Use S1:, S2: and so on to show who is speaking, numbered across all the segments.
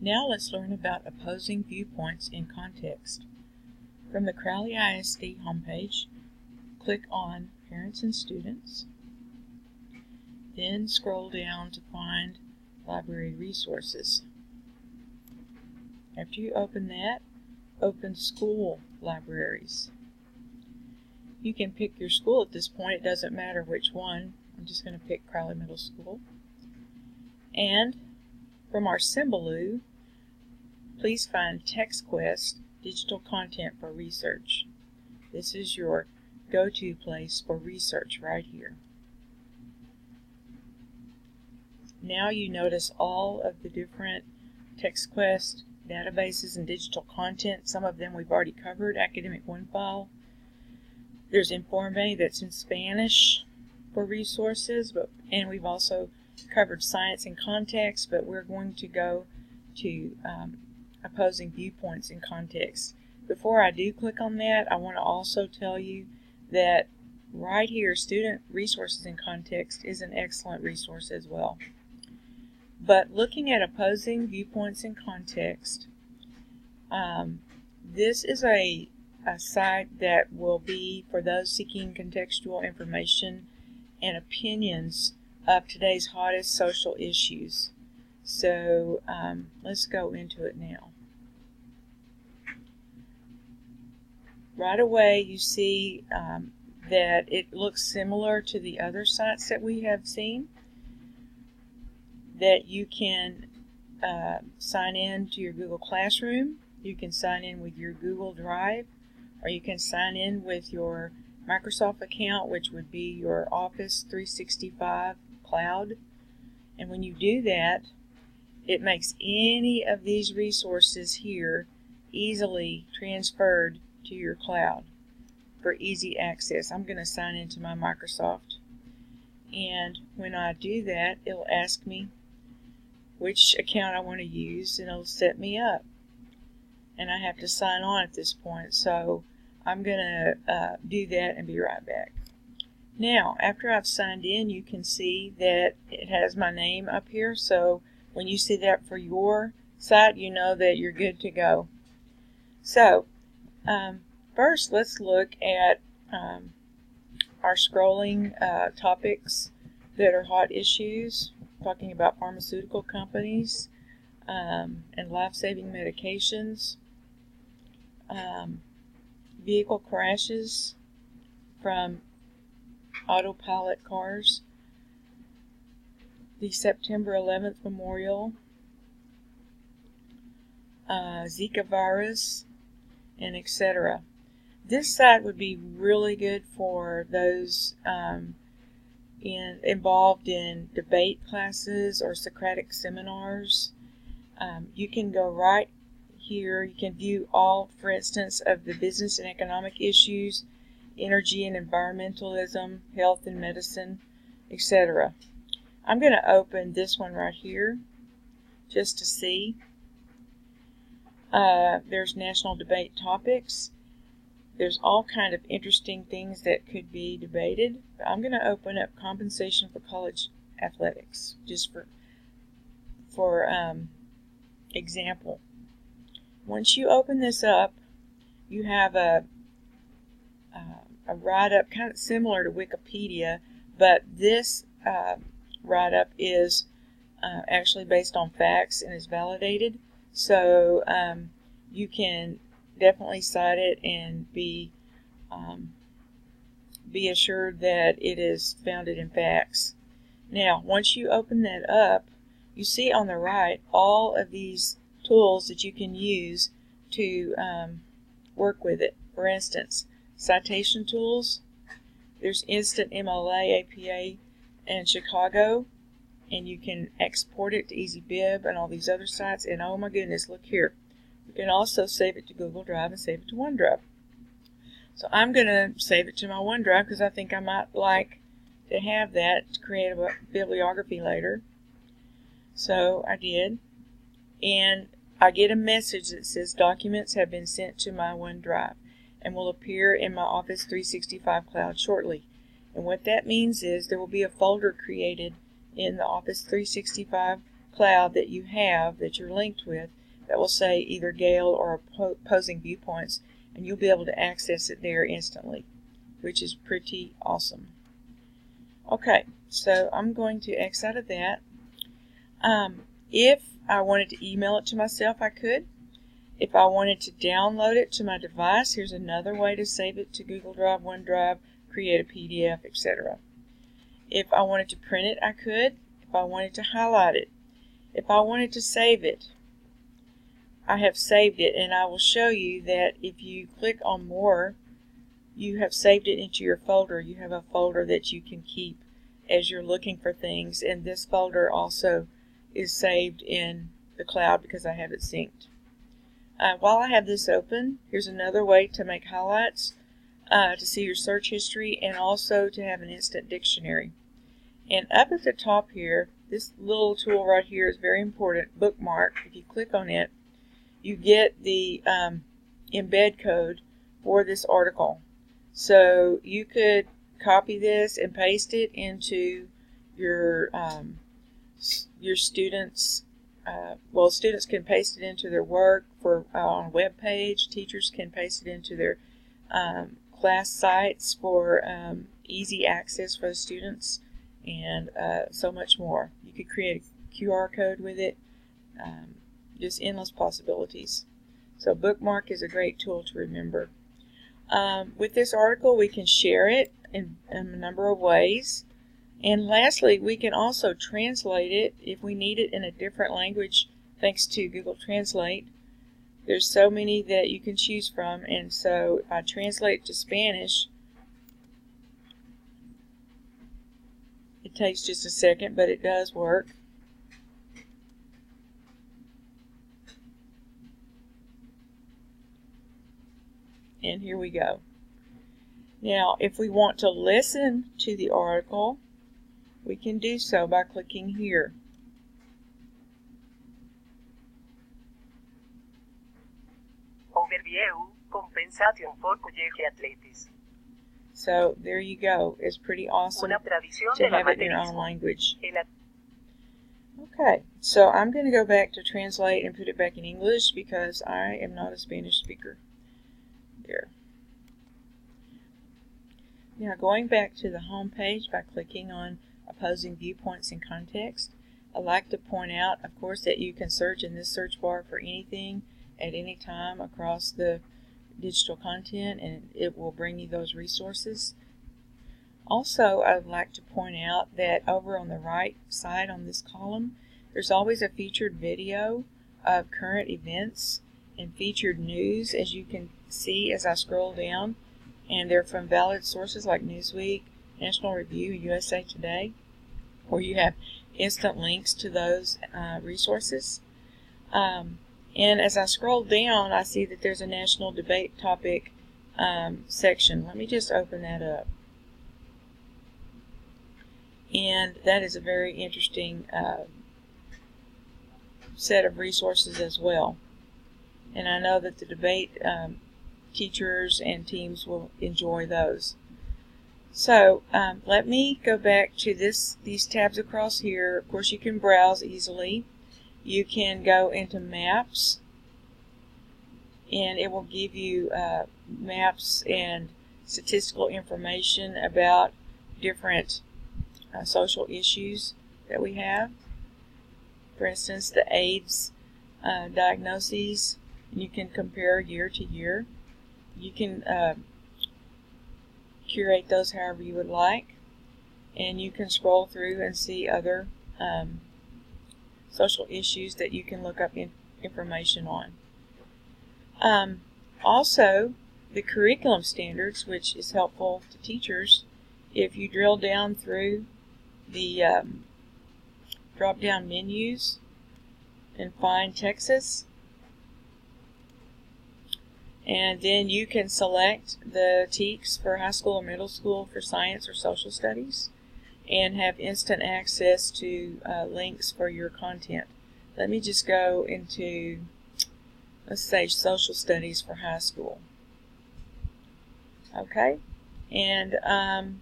S1: Now let's learn about opposing viewpoints in context. From the Crowley ISD homepage, click on Parents and Students, then scroll down to find Library Resources. After you open that, open School Libraries. You can pick your school at this point, it doesn't matter which one. I'm just going to pick Crowley Middle School. And from our Symbaloo, please find TextQuest Digital Content for Research. This is your go-to place for research right here. Now you notice all of the different TextQuest databases and digital content. Some of them we've already covered, Academic OneFile. There's Informe that's in Spanish for resources, and we've also covered Science in Context, but we're going to go to opposing viewpoints in context. Before I do click on that, I want to also tell you that right here, Student Resources in Context is an excellent resource as well. But looking at opposing viewpoints in context, this is a site that will be for those seeking contextual information and opinions of today's hottest social issues. So let's go into it now. Right away you see that it looks similar to the other sites that we have seen, that you can sign in to your Google Classroom, you can sign in with your Google Drive, or you can sign in with your Microsoft account, which would be your Office 365 cloud. And when you do that, it makes any of these resources here easily transferred to your cloud for easy access. I'm going to sign into my Microsoft, and when I do that, it'll ask me which account I want to use, and it'll set me up. And I have to sign on at this point, so I'm going to do that and be right back. Now, after I've signed in, you can see that it has my name up here, so when you see that for your site, you know that you're good to go. So, first let's look at our scrolling topics that are hot issues, talking about pharmaceutical companies and life-saving medications, vehicle crashes from autopilot cars, the September 11th memorial, Zika virus, and etc. This site would be really good for those involved in debate classes or Socratic seminars. You can go right here. You can view all, for instance, of the business and economic issues, energy and environmentalism, health and medicine, etc. I'm going to open this one right here just to see. There's national debate topics. There's all kind of interesting things that could be debated. But I'm going to open up compensation for college athletics, just for example. Once you open this up, you have a write-up kind of similar to Wikipedia, but this write-up is actually based on facts and is validated. So you can definitely cite it and be assured that it is founded in facts. Now, once you open that up, you see on the right all of these tools that you can use to work with it. For instance, citation tools. There's Instant MLA, APA, and Chicago, and you can export it to EasyBib and all these other sites. And oh my goodness, look here. You can also save it to Google Drive and save it to OneDrive. So I'm going to save it to my OneDrive because I think I might like to have that to create a bibliography later. So I did. And I get a message that says documents have been sent to my OneDrive and will appear in my Office 365 cloud shortly. And what that means is there will be a folder created in the Office 365 cloud that you have that you're linked with that will say either Gale or opposing viewpoints, and you'll be able to access it there instantly, which is pretty awesome. Okay, so I'm going to X out of that. If I wanted to email it to myself, I could. If I wanted to download it to my device, here's another way to save it to Google Drive, OneDrive, create a PDF, etc. If I wanted to print it, I could. If I wanted to highlight it. If I wanted to save it, I have saved it, and I will show you that if you click on More, you have saved it into your folder. You have a folder that you can keep as you're looking for things, and this folder also is saved in the cloud because I have it synced. While I have this open, here's another way to make highlights, to see your search history, and also to have an instant dictionary. And up at the top here, this little tool right here is very important, bookmark. If you click on it, you get the embed code for this article. So you could copy this and paste it into your students. Well, students can paste it into their work for on a web page. Teachers can paste it into their class sites for easy access for the students, and so much more. You could create a QR code with it. Just endless possibilities. So bookmark is a great tool to remember. With this article, we can share it in a number of ways. And lastly, we can also translate it if we need it in a different language thanks to Google Translate. There's so many that you can choose from, and so if I translate to Spanish, it takes just a second, but it does work. And here we go. Now, if we want to listen to the article, we can do so by clicking here.
S2: Overview, compensation for college athletics.
S1: So there you go. It's pretty awesome to have it in your own language. Okay, so I'm going to go back to translate and put it back in English because I am not a Spanish speaker. There. Now going back to the home page by clicking on opposing viewpoints in context, I'd like to point out, of course, that you can search in this search bar for anything at any time across the digital content, and it will bring you those resources. Also, I'd like to point out that over on the right side on this column, there's always a featured video of current events and featured news, as you can see as I scroll down, and they're from valid sources like Newsweek, National Review, USA Today, where you have instant links to those resources. And as I scroll down, I see that there's a national debate topic section. Let me just open that up. And that is a very interesting set of resources as well. And I know that the debate teachers and teams will enjoy those. So let me go back to these tabs across here. Of course, you can browse easily. You can go into maps, and it will give you maps and statistical information about different social issues that we have. For instance, the AIDS diagnoses, and you can compare year to year. You can curate those however you would like, and you can scroll through and see other social issues that you can look up information on. Also, the curriculum standards, which is helpful to teachers. If you drill down through the drop-down menus and find Texas, and then you can select the TEKS for high school or middle school for science or social studies, and have instant access to links for your content. Let me just go into, let's say, social studies for high school. Okay, and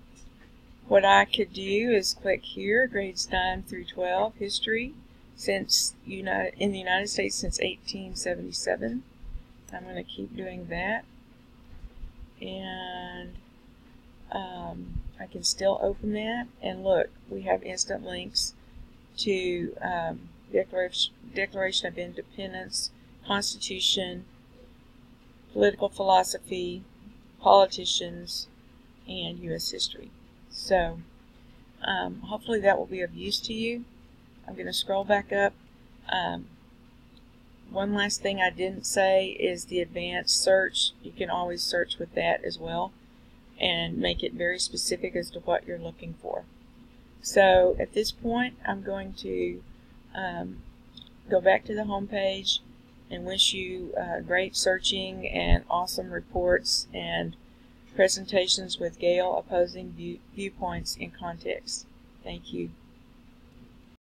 S1: what I could do is click here, grades 9 through 12, history, in the United States since 1877. I'm going to keep doing that. And I can still open that. And look, we have instant links to Declaration of Independence, Constitution, political philosophy, politicians, and U.S. history. So hopefully that will be of use to you. I'm going to scroll back up. One last thing I didn't say is the advanced search. You can always search with that as well and make it very specific as to what you're looking for. So at this point, I'm going to go back to the home page and wish you great searching and awesome reports and presentations with Gail opposing viewpoints in context. Thank you.